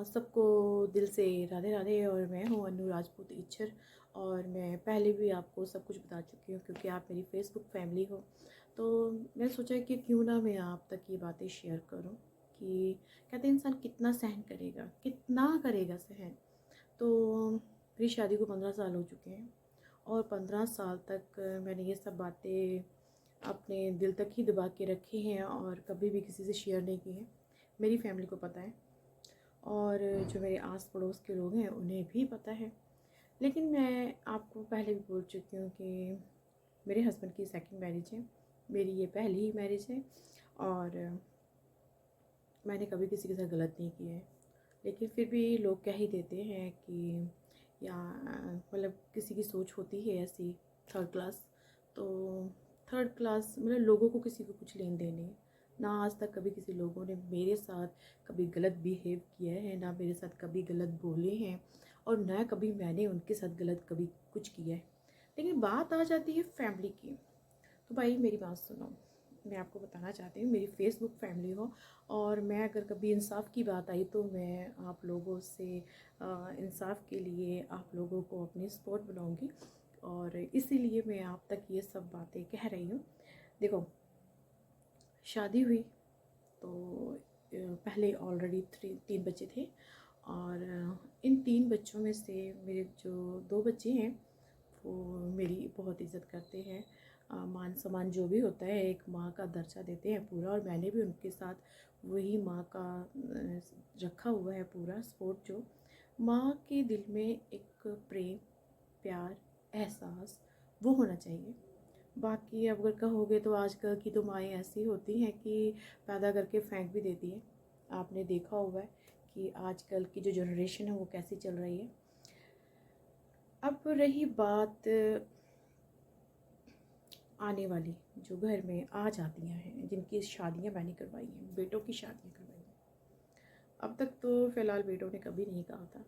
सबको दिल से राधे राधे। और मैं हूँ अनु राजपूत इच्छर। और मैं पहले भी आपको सब कुछ बता चुकी हूँ क्योंकि आप मेरी फेसबुक फैमिली हो। तो मैं सोचा कि क्यों ना मैं आप तक ये बातें शेयर करूँ कि कहते हैं इंसान कितना सहन करेगा, कितना करेगा सहन। तो मेरी शादी को 15 साल हो चुके हैं और 15 साल तक मैंने ये सब बातें अपने दिल तक ही दबा के रखी हैं और कभी भी किसी से शेयर नहीं की है। मेरी फैमिली को पता है और जो मेरे आस पड़ोस के लोग हैं उन्हें भी पता है। लेकिन मैं आपको पहले भी बोल चुकी हूँ कि मेरे हस्बैंड की सेकंड मैरिज है, मेरी ये पहली ही मैरिज है और मैंने कभी किसी के साथ गलत नहीं किया है। लेकिन फिर भी लोग कह ही देते हैं कि या मतलब किसी की सोच होती है ऐसी थर्ड क्लास। तो थर्ड क्लास मतलब लोगों को किसी को कुछ लेन देन नहीं। ना आज तक कभी किसी लोगों ने मेरे साथ कभी गलत बिहेव किया है, ना मेरे साथ कभी गलत बोले हैं और ना कभी मैंने उनके साथ गलत कभी कुछ किया है। लेकिन बात आ जाती है फैमिली की। तो भाई मेरी बात सुनो, मैं आपको बताना चाहती हूँ मेरी फेसबुक फैमिली हो और मैं अगर कभी इंसाफ की बात आई तो मैं आप लोगों से इंसाफ के लिए आप लोगों को अपनी सपोर्ट बनाऊँगी और इसीलिए मैं आप तक ये सब बातें कह रही हूँ। देखो, शादी हुई तो पहले ऑलरेडी 3 बच्चे थे और इन 3 बच्चों में से मेरे जो 2 बच्चे हैं वो मेरी बहुत इज़्ज़त करते हैं। मान सम्मान जो भी होता है एक माँ का दर्जा देते हैं पूरा, और मैंने भी उनके साथ वही माँ का रखा हुआ है पूरा सपोर्ट। जो माँ के दिल में एक प्रेम, प्यार, एहसास वो होना चाहिए। बाकी अगर कहोगे तो आजकल की तो माएँ ऐसी होती हैं कि पैदा करके फेंक भी देती है। आपने देखा हुआ है कि आजकल की जो जनरेशन है वो कैसी चल रही है। अब रही बात आने वाली जो घर में आ जाती हैं, जिनकी शादियां मैंने करवाई हैं, बेटों की शादियां करवाई हैं। अब तक तो फ़िलहाल बेटों ने कभी नहीं कहा था,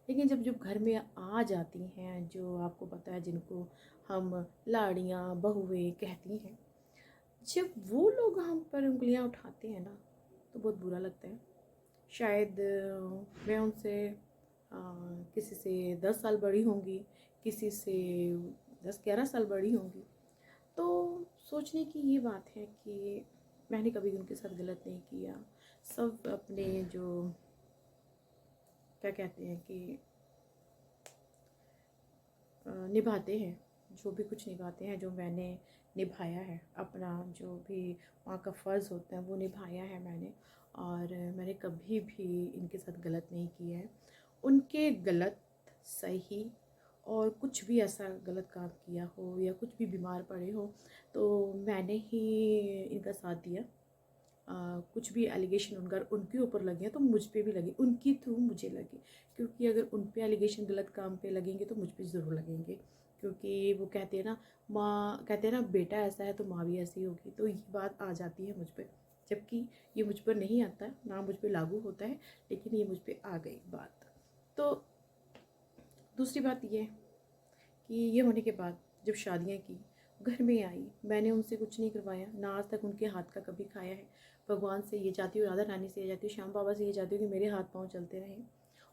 लेकिन जब जब घर में आ जाती हैं, जो आपको पता है जिनको हम लाड़ियाँ बहुएँ कहती हैं, जब वो लोग हम पर उंगलियां उठाते हैं ना तो बहुत बुरा लगता है। शायद मैं उनसे किसी से 10 साल बड़ी होंगी, किसी से 10-11 साल बड़ी होंगी। तो सोचने की ये बात है कि मैंने कभी उनके साथ गलत नहीं किया। सब अपने जो क्या कहते हैं कि निभाते हैं, जो भी कुछ निभाते हैं, जो मैंने निभाया है अपना, जो भी वहाँ का फ़र्ज़ होता है वो निभाया है मैंने। और मैंने कभी भी इनके साथ गलत नहीं किया है। उनके गलत, सही और कुछ भी ऐसा गलत काम किया हो या कुछ भी बीमार पड़े हो तो मैंने ही इनका साथ दिया। कुछ भी एलिगेशन उनका उनके ऊपर लगे हैं तो मुझ पे भी लगे, उनकी थ्रू मुझे लगे। क्योंकि अगर उन पे एलिगेशन गलत काम पे लगेंगे तो मुझ पे ज़रूर लगेंगे। क्योंकि वो कहते हैं ना, माँ कहते हैं ना बेटा ऐसा है तो माँ भी ऐसी होगी। तो ये बात आ जाती है मुझ पर, जबकि ये मुझ पर नहीं आता है, ना मुझ पर लागू होता है, लेकिन ये मुझ पर आ गई बात। तो दूसरी बात ये कि ये होने के बाद जब शादियाँ की, घर में आई, मैंने उनसे कुछ नहीं करवाया, ना आज तक उनके हाथ का कभी खाया है। भगवान से ये चाहती हूँ, राधा रानी से ये चाहती हूँ, श्याम बाबा से ये चाहती हूँ कि मेरे हाथ पाँव चलते रहें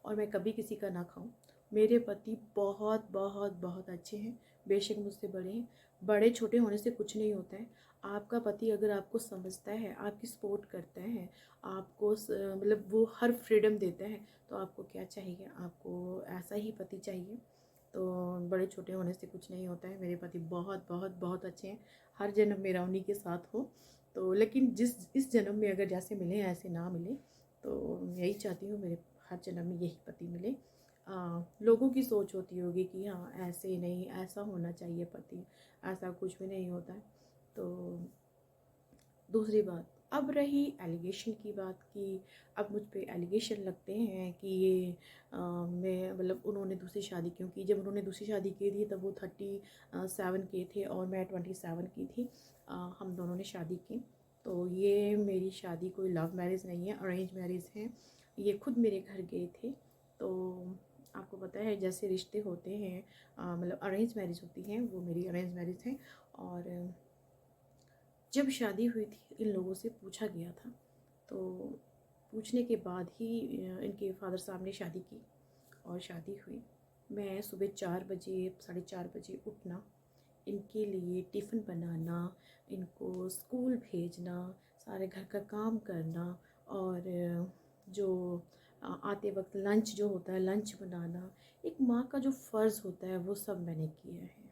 और मैं कभी किसी का ना खाऊं। मेरे पति बहुत बहुत बहुत अच्छे हैं, बेशक मुझसे बड़े हैं। बड़े छोटे होने से कुछ नहीं होता है। आपका पति अगर आपको समझता है, आपकी सपोर्ट करता है, आपको मतलब वो हर फ्रीडम देता है, तो आपको क्या चाहिए? आपको ऐसा ही पति चाहिए। तो बड़े छोटे होने से कुछ नहीं होता है। मेरे पति बहुत बहुत बहुत अच्छे हैं। हर जन्म मेरा उन्हीं के साथ हो। तो लेकिन इस जन्म में अगर जैसे मिले ऐसे ना मिले, तो यही चाहती हूँ मेरे हर जन्म में यही पति मिले। लोगों की सोच होती होगी कि हाँ ऐसे नहीं, ऐसा होना चाहिए पति, ऐसा कुछ भी नहीं होता है। तो दूसरी बात, अब रही एलिगेशन की बात कि अब मुझ पे एलिगेशन लगते हैं कि ये मैं मतलब उन्होंने दूसरी शादी क्यों की। जब उन्होंने दूसरी शादी की थी तब वो 37 के थे और मैं 27 की थी। हम दोनों ने शादी की। तो ये मेरी शादी कोई लव मैरिज नहीं है, अरेंज मैरिज है। ये खुद मेरे घर गए थे। तो आपको पता है जैसे रिश्ते होते हैं, मतलब अरेंज मैरिज होती हैं, वो मेरी अरेंज मैरिज है। और जब शादी हुई थी इन लोगों से पूछा गया था, तो पूछने के बाद ही इनके फादर साहब ने शादी की और शादी हुई। मैं सुबह 4 बजे 4:30 बजे उठना, इनके लिए टिफ़िन बनाना, इनको स्कूल भेजना, सारे घर का काम करना और जो आते वक्त लंच जो होता है लंच बनाना, एक माँ का जो फ़र्ज़ होता है वो सब मैंने किया है।